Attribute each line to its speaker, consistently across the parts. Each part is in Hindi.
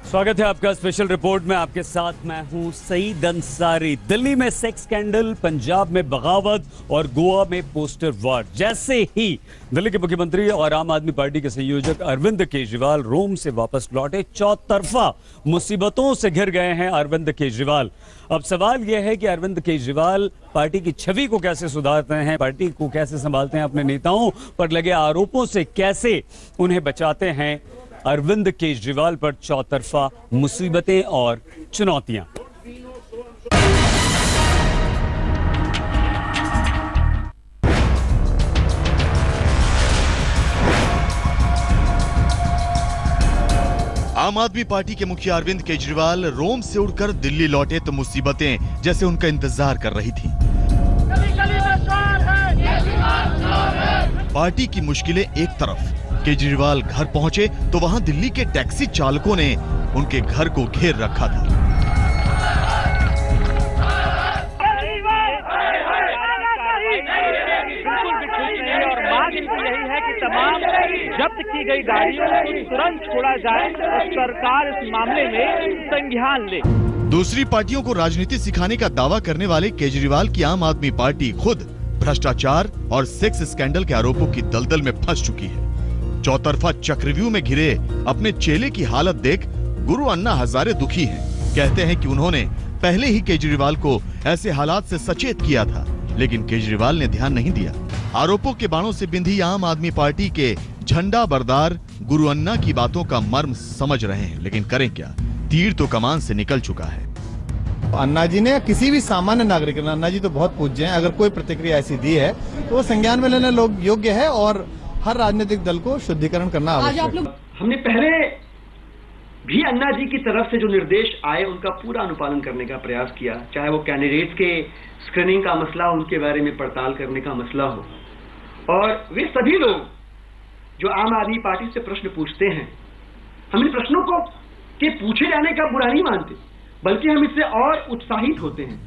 Speaker 1: स्वागत है आपका स्पेशल रिपोर्ट में। आपके साथ मैं हूं सईद अंसारी। दिल्ली में सेक्स स्कैंडल, पंजाब में बगावत और गोवा में पोस्टर वार। जैसे ही दिल्ली के मुख्यमंत्री और आम आदमी पार्टी के संयोजक अरविंद केजरीवाल रोम से वापस लौटे, चौतरफा मुसीबतों से घिर गए हैं अरविंद केजरीवाल। अब सवाल यह है कि अरविंद केजरीवाल पार्टी की छवि को कैसे सुधारते हैं, पार्टी को कैसे संभालते हैं, अपने नेताओं पर लगे आरोपों से कैसे उन्हें बचाते हैं। अरविंद केजरीवाल पर चौतरफा मुसीबतें और चुनौतियां।
Speaker 2: आम आदमी पार्टी के मुखिया अरविंद केजरीवाल रोम से उड़कर दिल्ली लौटे तो मुसीबतें जैसे उनका इंतजार कर रही थी। पार्टी की मुश्किलें एक तरफ, केजरीवाल घर पहुंचे तो वहां दिल्ली के टैक्सी चालकों ने उनके घर को घेर रखा था।
Speaker 3: और मांग यही है कि तमाम जब्त की गई गाड़ियों को तुरंत छोड़ा जाए और सरकार इस मामले में संज्ञान ले।
Speaker 2: दूसरी पार्टियों को राजनीति सिखाने का दावा करने वाले केजरीवाल की आम आदमी पार्टी खुद भ्रष्टाचार और सेक्स स्कैंडल के आरोपों की दलदल में फंस चुकी है। चौतरफा चक्रव्यूह में घिरे अपने चेले की हालत देख गुरु अन्ना हजारे दुखी हैं। कहते हैं कि उन्होंने पहले ही केजरीवाल को ऐसे हालात से सचेत किया था, लेकिन केजरीवाल ने ध्यान नहीं दिया। आरोपों के बाणों से बिंधी आम आदमी पार्टी के झंडा बरदार गुरु अन्ना की बातों का मर्म समझ रहे हैं, लेकिन करें क्या, तीर तो कमान से निकल चुका है।
Speaker 4: अन्ना जी ने किसी भी सामान्य नागरिक ने, अन्ना जी तो बहुत पूज्य हैं, अगर कोई प्रतिक्रिया ऐसी दी है तो वो संज्ञान में लेने लोग योग्य है और हर राजनीतिक दल को शुद्धिकरण करना आवश्यक है।
Speaker 5: हमने पहले भी अन्ना जी की तरफ से जो निर्देश आए उनका पूरा अनुपालन करने का प्रयास किया, चाहे वो कैंडिडेट्स के स्क्रीनिंग का मसला, उनके बारे में पड़ताल करने का मसला हो। और वे सभी लोग जो आम आदमी पार्टी से प्रश्न पूछते हैं, हम इन प्रश्नों को के पूछे जाने का बुरा नहीं मानते, बल्कि हम इससे और उत्साहित होते हैं।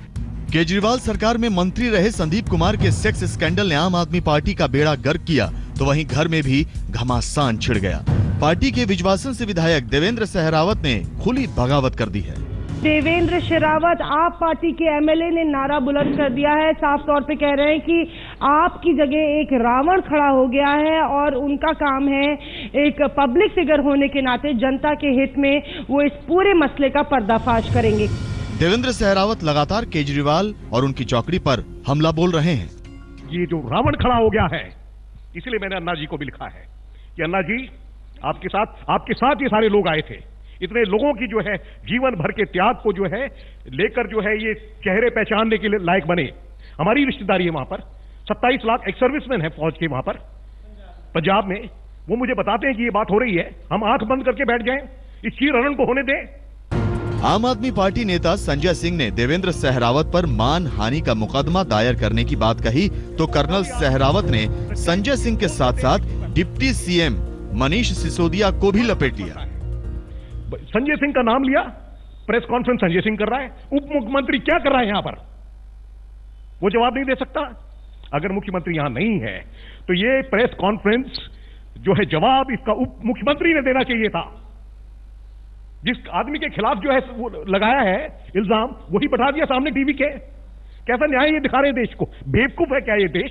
Speaker 2: केजरीवाल सरकार में मंत्री रहे संदीप कुमार के सेक्स स्कैंडल ने आम आदमी पार्टी का बेड़ा गर्क किया, तो वहीं घर में भी घमासान छिड़ गया। पार्टी के विजवासन से विधायक देवेंद्र सहरावत ने खुली बगावत कर दी है।
Speaker 6: देवेंद्र शेरावत आप पार्टी के एमएलए ने नारा बुलंद कर दिया है, साफ तौर पे कह रहे हैं कि आपकी जगह एक रावण खड़ा हो गया है और उनका काम है एक पब्लिक फिगर होने के नाते जनता के हित में वो इस पूरे मसले का पर्दाफाश करेंगे।
Speaker 2: देवेंद्र सहरावत लगातार केजरीवाल और उनकी चौकड़ी पर हमला बोल रहे हैं।
Speaker 7: ये जो रावण खड़ा हो गया है, इसलिए मैंने अन्ना जी को भी लिखा है कि अन्ना जी आपके साथ ये सारे लोग आए थे, इतने लोगों की जो है जीवन भर के त्याग को जो है लेकर जो है ये चेहरे पहचानने के लिए लायक बने। हमारी रिश्तेदारी है वहां पर, 27 लाख एक्स सर्विसमैन है फौज के वहां पर पंजाब में। वो मुझे बताते हैं कि ये बात हो रही है, हम आंख बंद करके बैठ जाएं, इस चीरहरण को होने दें।
Speaker 2: आम आदमी पार्टी नेता संजय सिंह ने देवेंद्र सहरावत पर मान हानि का मुकदमा दायर करने की बात कही, तो कर्नल सहरावत ने संजय सिंह के साथ साथ डिप्टी सीएम मनीष सिसोदिया को भी लपेट लिया।
Speaker 7: संजय सिंह का नाम लिया, प्रेस कॉन्फ्रेंस संजय सिंह कर रहा है, उप मुख्यमंत्री क्या कर रहा है यहां पर, वो जवाब नहीं दे सकता। अगर मुख्यमंत्री यहां नहीं है तो ये प्रेस कॉन्फ्रेंस जो है जवाब इसका उप मुख्यमंत्री ने देना चाहिए था। जिस आदमी के खिलाफ जो है वो लगाया है इल्जाम, वही बैठा दिया सामने टीवी के। कैसा न्याय ये दिखा रहे देश को, बेवकूफ है क्या ये देश।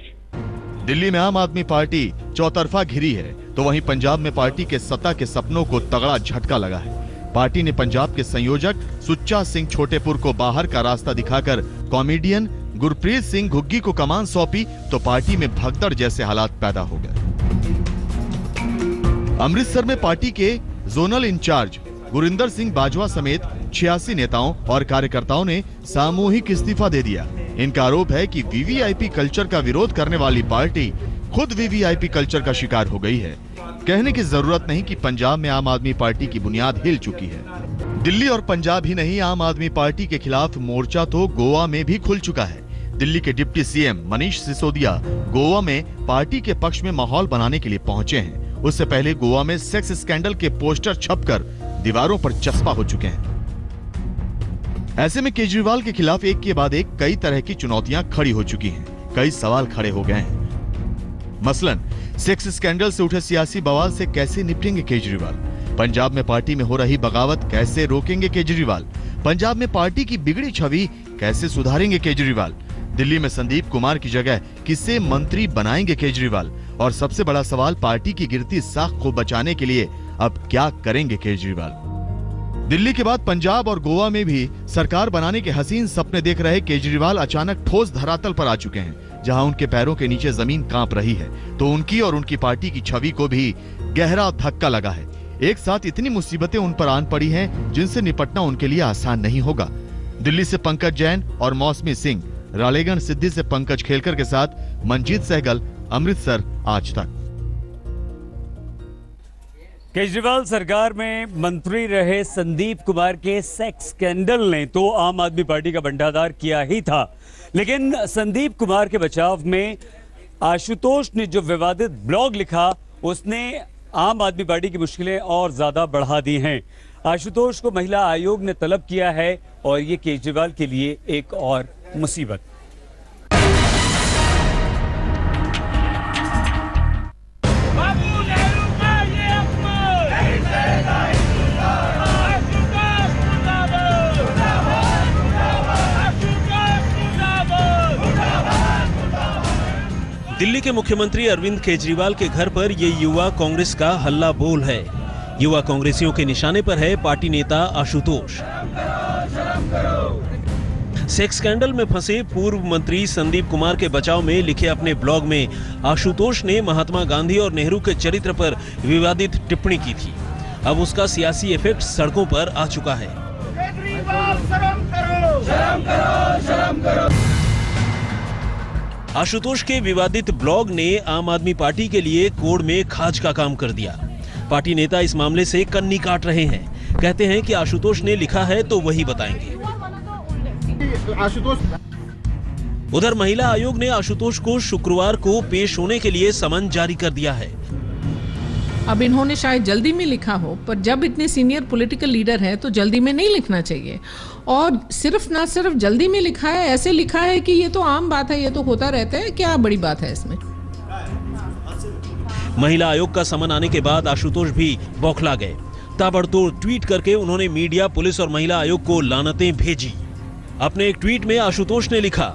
Speaker 2: दिल्ली में आम आदमी पार्टी चौतरफा घिरी है, तो वहीं पंजाब में पार्टी के सत्ता के सपनों को तगड़ा झटका लगा है। पार्टी ने पंजाब के संयोजक सुच्चा सिंह छोटेपुर को बाहर का रास्ता दिखाकर कॉमेडियन गुरप्रीत सिंह घुग्गी को कमान सौंपी, तो पार्टी में भगदड़ जैसे हालात पैदा हो गए। अमृतसर में पार्टी के जोनल इंचार्ज गुरिंदर सिंह बाजवा समेत 86 नेताओं और कार्यकर्ताओं ने सामूहिक इस्तीफा दे दिया। इनका आरोप है कि वीवीआईपी कल्चर का विरोध करने वाली पार्टी खुद वीवीआईपी कल्चर का शिकार हो गई है। कहने की जरूरत नहीं कि पंजाब में आम आदमी पार्टी की बुनियाद हिल चुकी है। दिल्ली और पंजाब ही नहीं, आम आदमी पार्टी के खिलाफ मोर्चा तो गोवा में भी खुल चुका है। दिल्ली के डिप्टी सीएम मनीष सिसोदिया गोवा में पार्टी के पक्ष में माहौल बनाने के लिए पहुंचे हैं। उससे पहले गोवा में सेक्स स्कैंडल के पोस्टर छपकर दीवारों पर चस्पा हो चुके हैं। ऐसे में केजरीवाल के खिलाफ एक के बाद एक कई तरह की चुनौतियां खड़ी हो चुकी हैं। कई सवाल खड़े हो गए हैं। मसलन सेक्स स्कैंडल से उठे सियासी बवाल से कैसे निपटेंगे केजरीवाल। पंजाब में पार्टी में हो रही बगावत कैसे रोकेंगे केजरीवाल? पंजाब में पार्टी की बिगड़ी छवि कैसे सुधारेंगे केजरीवाल? दिल्ली में संदीप कुमार की जगह किसे मंत्री बनाएंगे केजरीवाल? और सबसे बड़ा सवाल, पार्टी की गिरती साख को बचाने के लिए अब क्या करेंगे केजरीवाल? दिल्ली के बाद पंजाब और गोवा में भी सरकार बनाने के हसीन सपने देख रहे केजरीवाल अचानक ठोस धरातल पर आ चुके हैं। जहां उनके पैरों के नीचे जमीन कांप रही है, तो उनकी और उनकी पार्टी की छवि को भी गहरा धक्का लगा है। एक साथ इतनी मुसीबतें उन पर आन पड़ी हैं, जिनसे निपटना उनके लिए आसान नहीं होगा। दिल्ली से पंकज जैन और मौसमी सिंह, रालेगण सिद्धि से पंकज खेलकर के साथ मनजीत सहगल, अमृतसर आज तक।
Speaker 1: केजरीवाल सरकार में मंत्री रहे संदीप कुमार के सेक्स स्कैंडल ने तो आम आदमी पार्टी का बंटाधार किया ही था, लेकिन संदीप कुमार के बचाव में आशुतोष ने जो विवादित ब्लॉग लिखा, उसने आम आदमी पार्टी की मुश्किलें और ज्यादा बढ़ा दी हैं। आशुतोष को महिला आयोग ने तलब किया है और ये केजरीवाल के लिए एक और मुसीबत।
Speaker 8: दिल्ली के मुख्यमंत्री अरविंद केजरीवाल के घर पर ये युवा कांग्रेस का हल्ला बोल है। युवा कांग्रेसियों के निशाने पर है पार्टी नेता आशुतोष। सेक्स स्कैंडल में फंसे पूर्व मंत्री संदीप कुमार के बचाव में लिखे अपने ब्लॉग में आशुतोष ने महात्मा गांधी और नेहरू के चरित्र पर विवादित टिप्पणी की थी। अब उसका सियासी इफेक्ट सड़कों पर आ चुका है। आशुतोष के विवादित ब्लॉग ने आम आदमी पार्टी के लिए कोड में खाज का काम कर दिया। पार्टी नेता इस मामले से कन्नी काट रहे हैं। कहते हैं कि आशुतोष ने लिखा है तो वही बताएंगे। उधर महिला आयोग ने आशुतोष को शुक्रवार को पेश होने के लिए समन जारी कर दिया है।
Speaker 9: अब इन्होंने शायद जल्दी में लिखा हो, पर जब इतने सीनियर पॉलिटिकल लीडर हैं तो जल्दी में नहीं लिखना चाहिए। और ना सिर्फ जल्दी में लिखा है, ऐसे लिखा है कि ये तो आम बात है, ये तो होता रहता है, क्या बड़ी बात है इसमें।
Speaker 8: महिला आयोग का समन आने के बाद आशुतोष भी बौखला गए। ताबड़तोड़ ट्वीट करके उन्होंने मीडिया, पुलिस और महिला आयोग को लानतें भेजी। अपने एक ट्वीट में आशुतोष ने लिखा,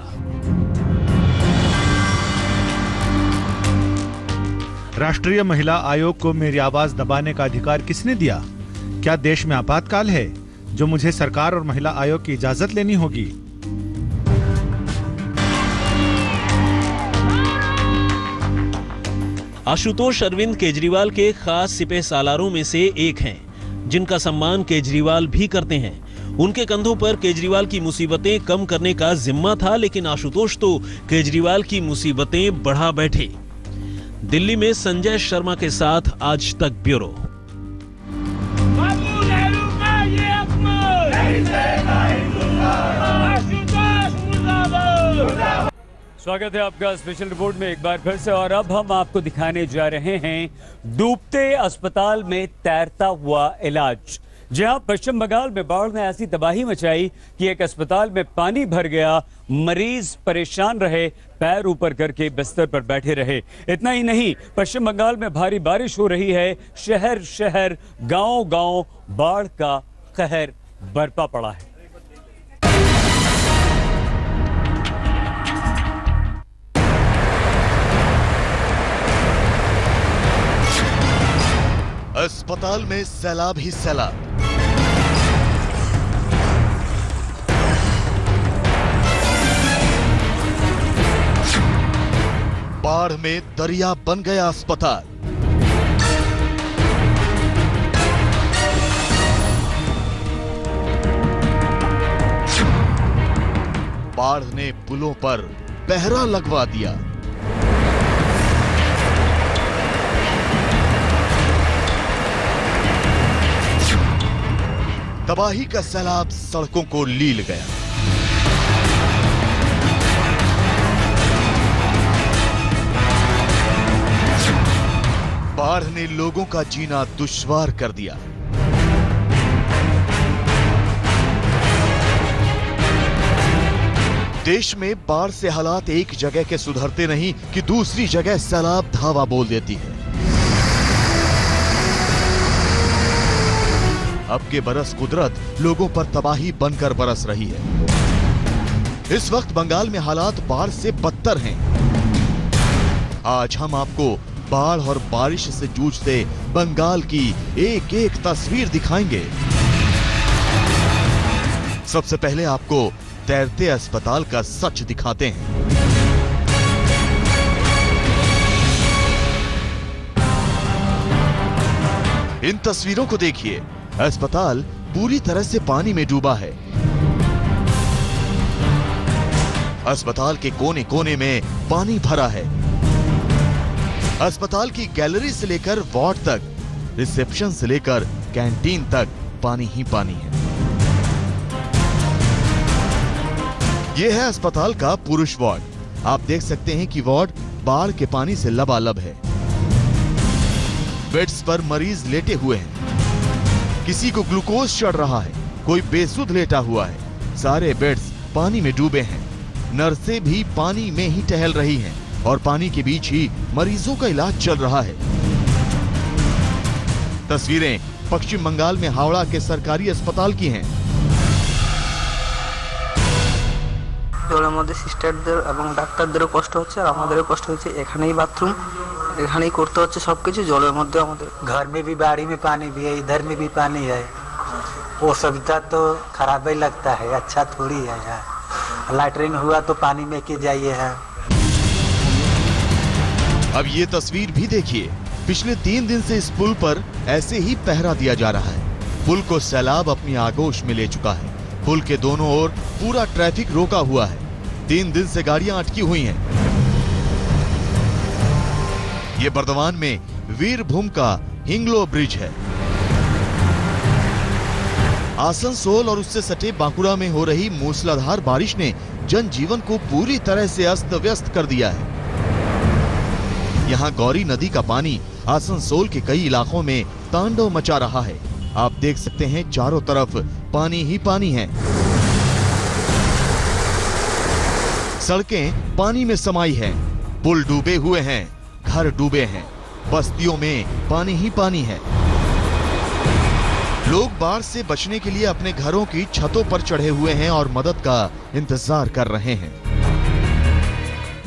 Speaker 10: राष्ट्रीय महिला आयोग को मेरी आवाज दबाने का अधिकार किसने दिया? क्या देश में आपातकाल है जो मुझे सरकार और महिला आयोग की इजाजत लेनी होगी?
Speaker 8: आशुतोष अरविंद केजरीवाल के खास सिपह सालारों में से एक हैं, जिनका सम्मान केजरीवाल भी करते हैं। उनके कंधों पर केजरीवाल की मुसीबतें कम करने का जिम्मा था, लेकिन आशुतोष तो केजरीवाल की मुसीबतें बढ़ा बैठे। दिल्ली में संजय शर्मा के साथ आज तक ब्यूरो।
Speaker 1: स्वागत है आपका स्पेशल रिपोर्ट में एक बार फिर से। और अब हम आपको दिखाने जा रहे हैं डूबते अस्पताल में तैरता हुआ इलाज। जहां पश्चिम बंगाल में बाढ़ ने ऐसी तबाही मचाई कि एक अस्पताल में पानी भर गया, मरीज परेशान रहे, पैर ऊपर करके बिस्तर पर बैठे रहे। इतना ही नहीं, पश्चिम बंगाल में भारी बारिश हो रही है, शहर शहर, गांव गांव बाढ़ का कहर बरपा पड़ा है।
Speaker 2: अस्पताल में सैलाब ही सैलाब। बाढ़ में दरिया बन गया अस्पताल। बाढ़ ने पुलों पर पहरा लगवा दिया। तबाही का सैलाब सड़कों को लील गया। बाढ़ ने लोगों का जीना दुश्वार कर दिया। देश में बाढ़ से हालात एक जगह के सुधरते नहीं कि दूसरी जगह सैलाब धावा बोल देती है। अब के बरस कुदरत लोगों पर तबाही बनकर बरस रही है। इस वक्त बंगाल में हालात बाढ़ से बदतर हैं। आज हम आपको बाढ़ और बारिश से जूझते बंगाल की एक एक तस्वीर दिखाएंगे। सबसे पहले आपको तैरते अस्पताल का सच दिखाते हैं। इन तस्वीरों को देखिए। अस्पताल पूरी तरह से पानी में डूबा है। अस्पताल के कोने कोने में पानी भरा है। अस्पताल की गैलरी से लेकर वार्ड तक, रिसेप्शन से लेकर कैंटीन तक पानी ही पानी है। यह है अस्पताल का पुरुष वार्ड। आप देख सकते हैं कि वार्ड बाढ़ के पानी से लबालब है। बेड्स पर मरीज लेटे हुए हैं। किसी को ग्लूकोज चढ़ रहा है, कोई बेसुध लेटा हुआ है। सारे बेड्स पानी में डूबे हैं। नर्सें भी पानी में ही टहल रही हैं और पानी के बीच ही मरीजों का इलाज चल रहा है। तस्वीरें पश्चिम बंगाल में हावड़ा के सरकारी अस्पताल की हैं।
Speaker 11: জলের মধ্যে সিস্টারদের এবং ডাক্তারদেরও কষ্ট হচ্ছে আর আমাদেরও কষ্ট হচ্ছে। এখানেই বাথরুম, এখানেই করতে হচ্ছে সবকিছু জলের মধ্যে। আমাদের घर में भी बाड़ी में पानी भी है, इधर में भी पानी है। वो सुविधा तो खराब ही लगता है, अच्छा थोड़ी है यार। लैटरिन हुआ तो पानी में के जाइए है।
Speaker 2: अब ये तस्वीर भी देखिए। पिछले 3 दिन से इस पुल पर ऐसे ही पहरा दिया जा रहा है। पुल को सैलाब अपनी आगोश में ले चुका है। पुल के दोनों ओर पूरा ट्रैफिक रोका हुआ है। 3 दिन से गाड़ियां अटकी हुई हैं। ये बर्दवान में वीरभूम का हिंगलो ब्रिज है। आसनसोल और उससे सटे बांकुड़ा में हो रही मूसलाधार बारिश ने जनजीवन को पूरी तरह से अस्त व्यस्त कर दिया है। यहाँ गौरी नदी का पानी आसनसोल के कई इलाकों में तांडव मचा रहा है। आप देख सकते हैं चारों तरफ पानी ही पानी है। सड़कें पानी में समाई हैं, पुल डूबे हुए हैं, घर डूबे हैं, बस्तियों में पानी ही पानी है। लोग बाढ़ से बचने के लिए अपने घरों की छतों पर चढ़े हुए हैं और मदद का इंतजार कर रहे हैं।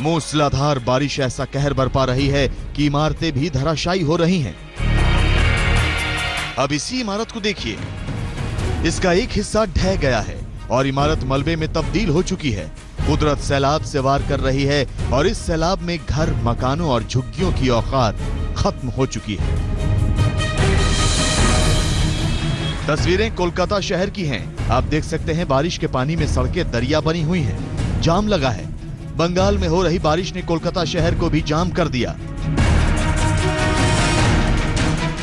Speaker 2: मूसलाधार बारिश ऐसा कहर बरपा रही है कि इमारतें भी धराशायी हो रही हैं। अब इसी इमारत को देखिए। इसका एक हिस्सा ढह गया है और इमारत मलबे में तब्दील हो चुकी है। कुदरत सैलाब से वार कर रही है और इस सैलाब में घर, मकानों और झुग्गियों की औकात खत्म हो चुकी है। तस्वीरें कोलकाता शहर की हैं। आप देख सकते हैं बारिश के पानी में सड़कें दरिया बनी हुई हैं। जाम लगा है। बंगाल में हो रही बारिश ने कोलकाता शहर को भी जाम कर दिया।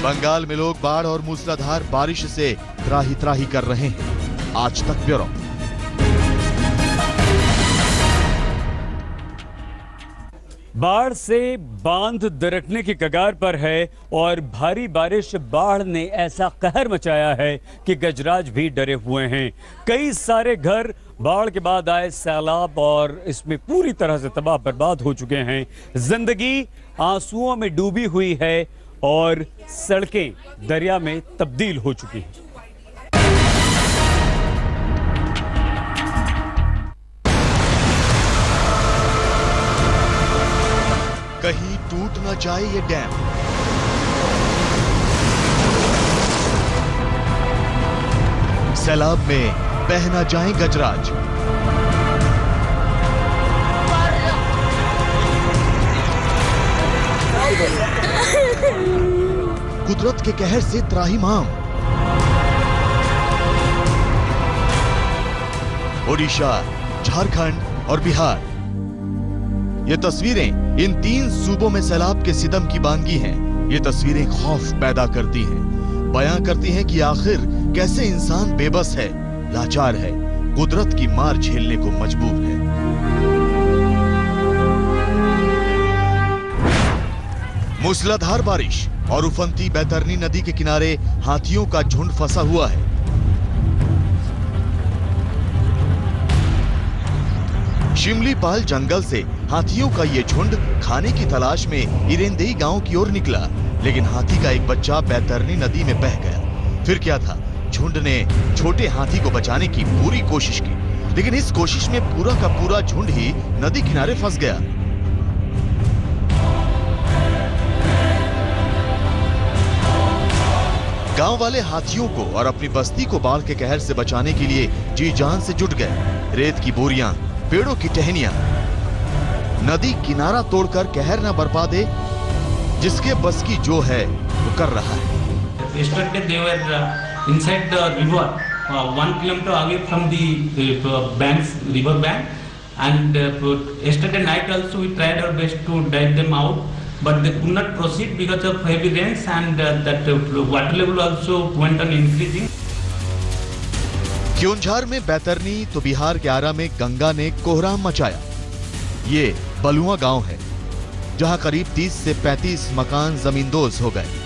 Speaker 2: बंगाल में लोग बाढ़ और मूसलाधार बारिश से त्राही त्राही कर रहे हैं। आज तक ब्यूरो।
Speaker 1: बाढ़ से बांध दरकने की कगार पर है और भारी बारिश बाढ़ ने ऐसा कहर मचाया है कि गजराज भी डरे हुए हैं। कई सारे घर बाढ़ के बाद आए सैलाब और इसमें पूरी तरह से तबाह बर्बाद हो चुके हैं। जिंदगी आंसुओं में डूबी हुई है और सड़कें दरिया में तब्दील हो चुकी हैं।
Speaker 2: कहीं टूट न जाए ये डैम। सैलाब में बह न जाए गजराज। कुदरत के कहर से त्राहिमाम। ओडिशा, झारखंड और बिहार। ये तस्वीरें इन 3 सूबों में सैलाब के सितम की बानगी हैं। ये तस्वीरें खौफ पैदा करती हैं, बयां करती हैं कि आखिर कैसे इंसान बेबस है, लाचार है, कुदरत की मार झेलने को मजबूर है। मूसलाधार बारिश और उफनती बैतरनी नदी के किनारे हाथियों का झुंड फंसा हुआ है। शिमलीपाल जंगल से हाथियों का ये झुंड खाने की तलाश में इरेंदेई गांव की ओर निकला, लेकिन हाथी का एक बच्चा बैतरनी नदी में बह गया। फिर क्या था, झुंड ने छोटे हाथी को बचाने की पूरी कोशिश की, लेकिन इस कोशिश में पूरा का पूरा झुंड ही नदी किनारे फंस गया। गांव वाले हाथियों को और अपनी बस्ती को बाढ़ के कहर से बचाने के लिए जी जान से जुट गए। रेत की बोरियां, पेड़ों की टहनियां, नदी किनारा तोड़कर कहर न बरपा दे, जिसके बस की जो है वो कर रहा है।
Speaker 12: Yesterday they were inside the river, 1 kilometer away from the banks, river bank, and yesterday night also we tried our best to dive them out, but they could not proceed because of heavy rains, and that water level also went on increasing.
Speaker 2: Keonjhar में बैतरनी तो बिहार के आरा में गंगा ने कोहराम मचाया। ये बलुआ गांव है, जहां करीब 30 से 35 मकान जमींदोज हो गए।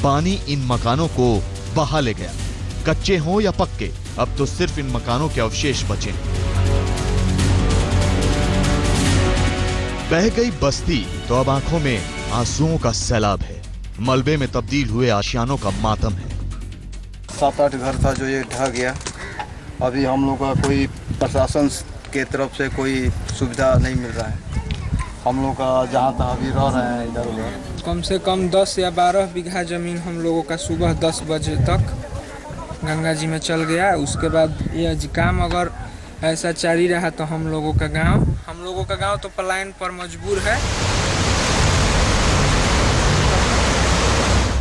Speaker 2: पानी इन मकानों को बहा ले गया। कच्चे हों या पक्के, अब तो सिर्फ इन मकानों के अवशेष बचे। बह गई बस्ती तो अब आंखों में आंसुओं का सैलाब है। मलबे में तब्दील हुए आशियानों का मातम है।
Speaker 13: 7-8 घर था जो ये ढह गया। अभी हम लोग का कोई प्रशासन के तरफ से कोई सुविधा नहीं मिल रहा है। हम लोग का जहाँ तहाँ अभी रह रहे हैं इधर उधर।
Speaker 14: कम से कम 10 या 12 बीघा जमीन हम लोगों का सुबह 10 बजे तक गंगा जी में चल गया। उसके बाद ये काम अगर ऐसा जारी रहा तो हम लोगों का गांव तो पलायन पर मजबूर है।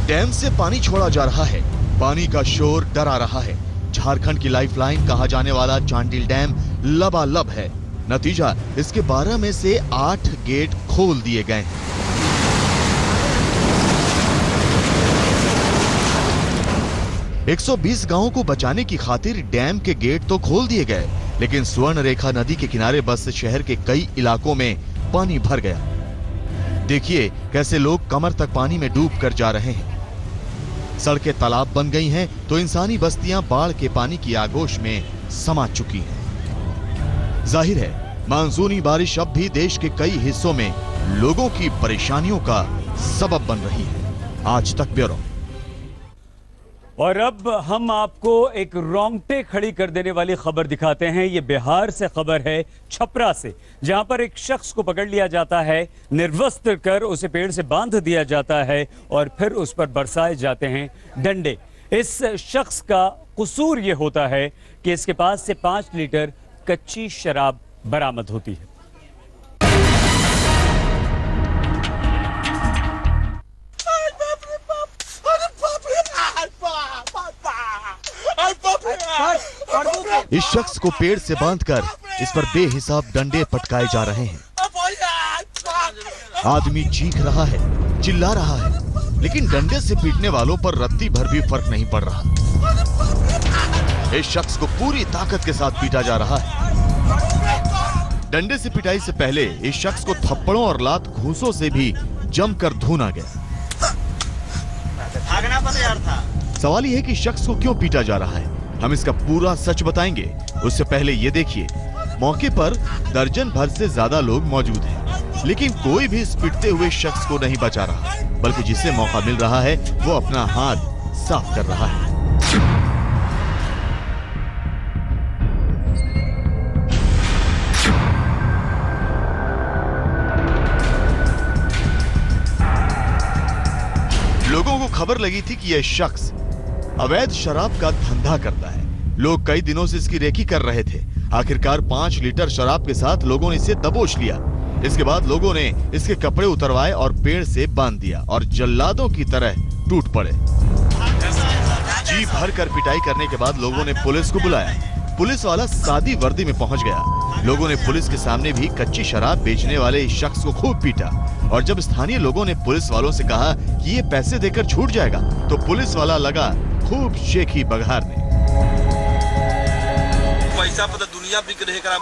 Speaker 2: डैम से पानी छोड़ा जा रहा है। पानी का शोर डरा रहा है। झारखंड की लाइफलाइन कहा जाने वाला चांडिल डैम लबालब है। नतीजा, इसके 12 में से 8 गेट खोल दिए गए हैं। एक 120 गांवों को बचाने की खातिर डैम के गेट तो खोल दिए गए, लेकिन स्वर्ण रेखा नदी के किनारे बसे शहर के कई इलाकों में पानी भर गया। देखिए कैसे लोग कमर तक पानी में डूब कर जा रहे हैं। सड़कें तालाब बन गई हैं तो इंसानी बस्तियां बाढ़ के पानी की आगोश में समा चुकी हैं। जाहिर है मानसूनी बारिश अब भी देश के कई हिस्सों में लोगों की परेशानियों का सबब बन रही है। आज तक ब्यूरो।
Speaker 1: और अब हम आपको एक रोंगटे खड़ी कर देने वाली खबर दिखाते हैं। ये बिहार से खबर है, छपरा से, जहां पर एक शख्स को पकड़ लिया जाता है, निर्वस्त्र कर उसे पेड़ से बांध दिया जाता है और फिर उस पर बरसाए जाते हैं डंडे। इस शख्स का कसूर ये होता है कि इसके पास से 5 लीटर कच्ची शराब बरामद होती है।
Speaker 2: इस शख्स को पेड़ से बांधकर इस पर बेहिसाब डंडे पटकाए जा रहे हैं। आदमी चीख रहा है, चिल्ला रहा है, लेकिन डंडे से पीटने वालों पर रत्ती भर भी फर्क नहीं पड़ रहा। इस शख्स को पूरी ताकत के साथ पीटा जा रहा है। डंडे से पिटाई से पहले इस शख्स को थप्पड़ों और लात घूंसों से भी जमकर धुना गया। सवाल यह है कि शख्स को क्यों पीटा जा रहा है। हम इसका पूरा सच बताएंगे। उससे पहले ये देखिए, मौके पर दर्जन भर से ज्यादा लोग मौजूद हैं, लेकिन कोई भी इस पिटते हुए शख्स को नहीं बचा रहा, बल्कि जिसे मौका मिल रहा है वो अपना हाथ साफ कर रहा है। लोगों को खबर लगी थी कि यह शख्स अवैध शराब का धंधा करता है। लोग कई दिनों से इसकी रेकी कर रहे थे। आखिरकार 5 लीटर शराब के साथ लोगों ने इसे दबोच लिया। इसके बाद लोगों ने इसके कपड़े उतरवाए और पेड़ से बांध दिया और जल्लादों की तरह टूट पड़े। जी भर कर पिटाई करने के बाद लोगों ने पुलिस को बुलाया। पुलिस वाला सादी वर्दी में पहुंच गया। लोगों ने पुलिस के सामने भी कच्ची शराब बेचने वाले इस शख्स को खूब पीटा, और जब स्थानीय लोगों ने पुलिस वालों से कहा कि ये पैसे देकर छूट जाएगा, तो पुलिस वाला लगा खूब शेखी बघारने।
Speaker 15: पैसा पर दुनिया बिक रही है,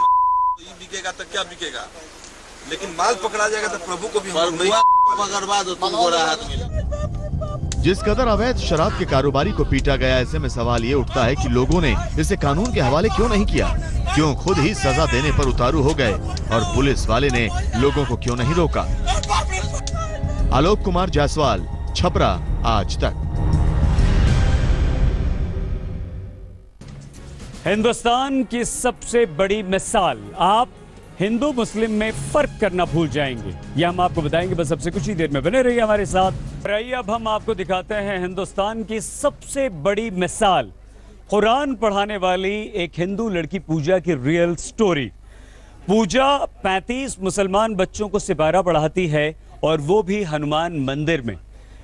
Speaker 15: बिकेगा तो क्या बिकेगा, लेकिन माल पकड़ा जाएगा तो प्रभु को भी
Speaker 2: जिस कदर अवैध शराब के कारोबारी को पीटा गया, ऐसे में सवाल ये उठता है कि लोगों ने इसे कानून के हवाले क्यों नहीं किया, क्यों खुद ही सजा देने पर उतारू हो गए, और पुलिस वाले ने लोगों को क्यों नहीं रोका। आलोक कुमार जायसवाल, छपरा, आज तक।
Speaker 1: हिंदुस्तान की सबसे बड़ी मिसाल, आप हिंदू मुस्लिम में फर्क करना भूल जाएंगे, यह हम आपको बताएंगे बस सबसे कुछ ही देर में। बने रहिए हमारे साथ। आइए अब हम आपको दिखाते हैं हिंदुस्तान की सबसे बड़ी मिसाल, कुरान पढ़ाने वाली एक हिंदू लड़की पूजा की रियल स्टोरी। पूजा 35 मुसलमान बच्चों को सिपारा पढ़ाती है और वो भी हनुमान मंदिर में।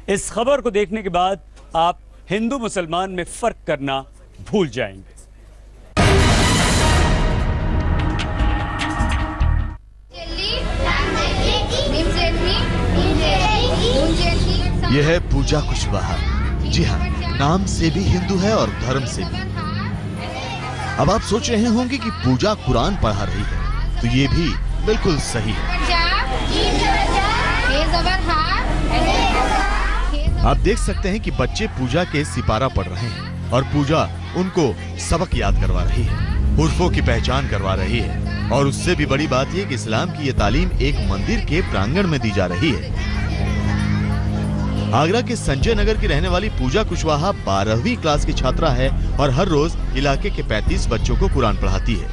Speaker 1: इस खबर को देखने के बाद आप हिंदू मुसलमान में फर्क करना भूल जाएंगे।
Speaker 2: यह है पूजा कुशवाहा। जी हाँ, नाम से भी हिंदू है और धर्म से भी। अब आप सोच रहे होंगे कि पूजा कुरान पढ़ा रही है, तो ये भी बिल्कुल सही है। आप देख सकते हैं कि बच्चे पूजा के सिपारा पढ़ रहे हैं और पूजा उनको सबक याद करवा रही है, उर्फों की पहचान करवा रही है। और उससे भी बड़ी बात यह कि इस्लाम की ये तालीम एक मंदिर के प्रांगण में दी जा रही है। आगरा के संजय नगर की रहने वाली पूजा कुशवाहा 12वीं क्लास की छात्रा है और हर रोज इलाके के 35 बच्चों को कुरान पढ़ाती है।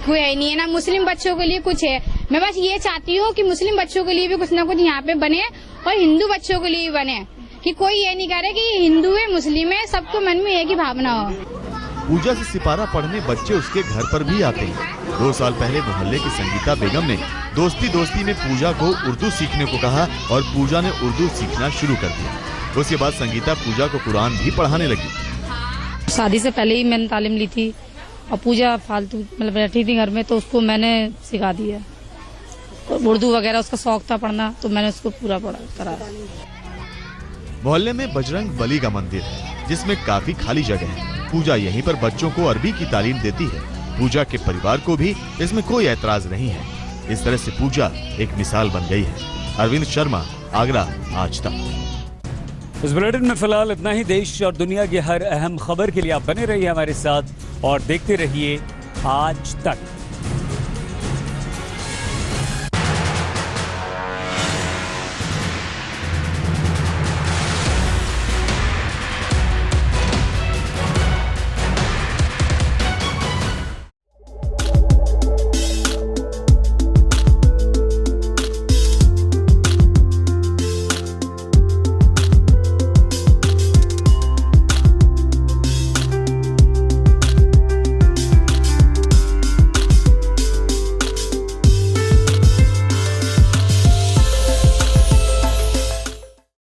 Speaker 16: कोई है नहीं है ना, मुस्लिम बच्चों के लिए कुछ है। मैं बस ये चाहती हूँ कि मुस्लिम बच्चों के लिए भी कुछ ना कुछ यहाँ पे बने और हिंदू बच्चों के लिए भी बने, कि कोई ये नहीं कह रहा कि हिंदू है मुस्लिम है, सबको मन में एक ही भावना हो।
Speaker 2: पूजा से सिपारा पढ़ने बच्चे उसके घर पर भी आते हैं। 2 साल पहले मोहल्ले की संगीता बेगम ने दोस्ती में पूजा को उर्दू सीखने को कहा और पूजा ने उर्दू सीखना शुरू कर दिया। उसके बाद संगीता पूजा को कुरान भी पढ़ाने लगी।
Speaker 17: शादी से पहले ही मैंने तालीम ली थी और पूजा फालतू मतलब बैठी थी घर में, तो उसको मैंने सिखा दिया। उर्दू वगैरह उसका शौक था पढ़ना, तो मैंने उसको पूरा कराया।
Speaker 2: मोहल्ले में बजरंग बली का मंदिर है, जिसमें काफी खाली जगह है। पूजा यहीं पर बच्चों को अरबी की तालीम देती है। पूजा के परिवार को भी इसमें कोई ऐतराज नहीं है। इस तरह से पूजा एक मिसाल बन गई है। अरविंद शर्मा, आगरा, आज तक।
Speaker 1: इस बुलेटिन में फिलहाल इतना ही। देश और दुनिया की हर अहम खबर के लिए आप बने रहिए हमारे साथ और देखते रहिए आज तक।